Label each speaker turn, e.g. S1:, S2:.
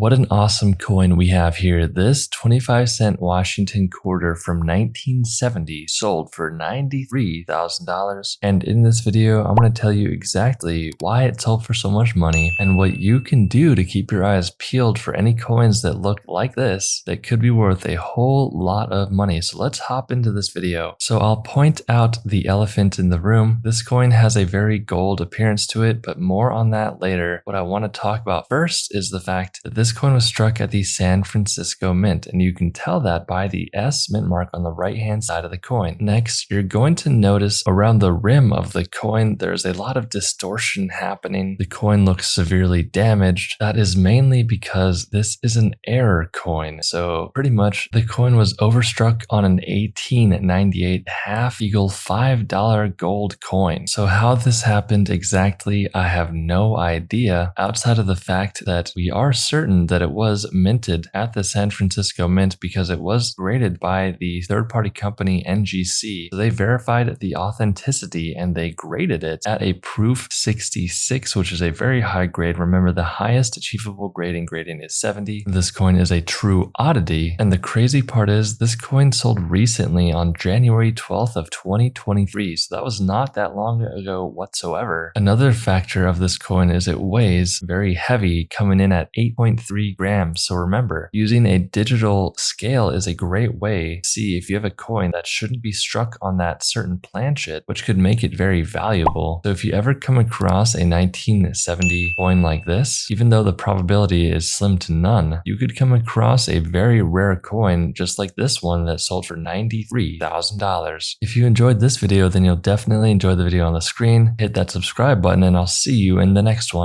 S1: What an awesome coin we have here. This 25-cent Washington quarter from 1970 sold for $93,000. And in this video, I'm going to tell you exactly why it sold for so much money and what you can do to keep your eyes peeled for any coins that look like this that could be worth a whole lot of money. So let's hop into this video. So I'll point out the elephant in the room. This coin has a very gold appearance to it, but more on that later. What I want to talk about first is the fact that this coin was struck at the San Francisco Mint, and you can tell that by the S mint mark on the right hand side of the coin. Next, you're going to notice around the rim of the coin there's a lot of distortion happening. The coin looks severely damaged. That is mainly because this is an error coin. So pretty much the coin was overstruck on an 1898 half eagle $5 gold coin. So how this happened exactly, I have no idea, outside of the fact that we are certain that it was minted at the San Francisco Mint because it was graded by the third-party company NGC. So they verified the authenticity and they graded it at a proof 66, which is a very high grade. Remember, the highest achievable grading is 70. This coin is a true oddity. And the crazy part is this coin sold recently on January 12th of 2023. So that was not that long ago whatsoever. Another factor of this coin is it weighs very heavy, coming in at 8.3 grams. So remember, using a digital scale is a great way to see if you have a coin that shouldn't be struck on that certain planchet, which could make it very valuable. So if you ever come across a 1970 coin like this, even though the probability is slim to none, you could come across a very rare coin just like this one that sold for $93,000. If you enjoyed this video, then you'll definitely enjoy the video on the screen. Hit that subscribe button and I'll see you in the next one.